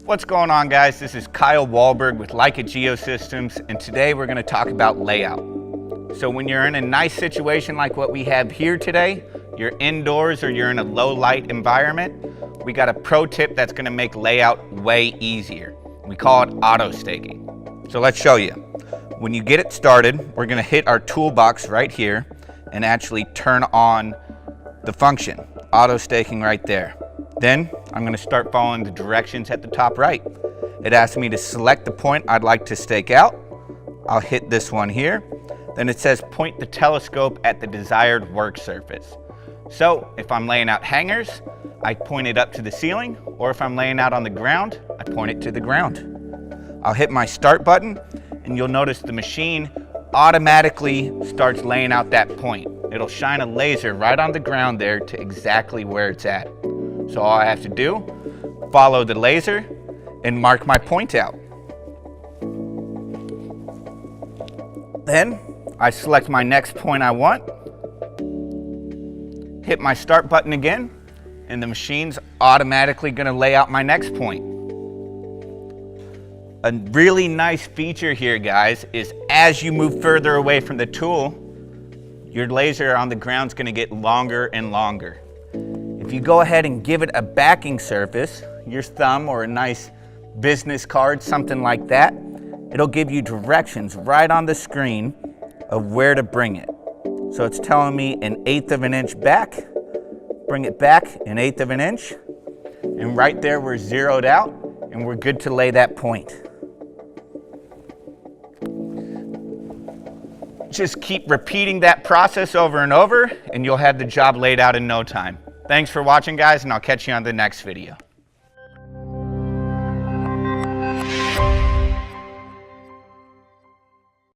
What's going on, guys? This is Kyle Wahlberg with Leica Geosystems, and today we're going to talk about layout. So when you're in a nice situation like what we have here today, you're indoors or you're in a low light environment, we got a pro tip that's going to make layout way easier. We call it auto-staking. So let's show you. When you get it started, we're going to hit our toolbox right here and actually turn on the function, auto-staking right there. Then I'm going to start following the directions at the top right. It asks me to select the point I'd like to stake out. I'll hit this one here. Then it says point the telescope at the desired work surface. So if I'm laying out hangers, I point it up to the ceiling, or if I'm laying out on the ground, I point it to the ground. I'll hit my start button, and you'll notice the machine automatically starts laying out that point. It'll shine a laser right on the ground there to exactly where it's at. So all I have to do, follow the laser and mark my point out. Then I select my next point I want, hit my start button again, and the machine's automatically going to lay out my next point. A really nice feature here, guys, is as you move further away from the tool, your laser on the ground is going to get longer and longer. If you go ahead and give it a backing surface, your thumb or a nice business card, something like that, it'll give you directions right on the screen of where to bring it. So it's telling me 1/8 of an inch back, bring it back 1/8 of an inch, and right there we're zeroed out and we're good to lay that point. Just keep repeating that process over and over and you'll have the job laid out in no time. Thanks for watching, guys, and I'll catch you on the next video.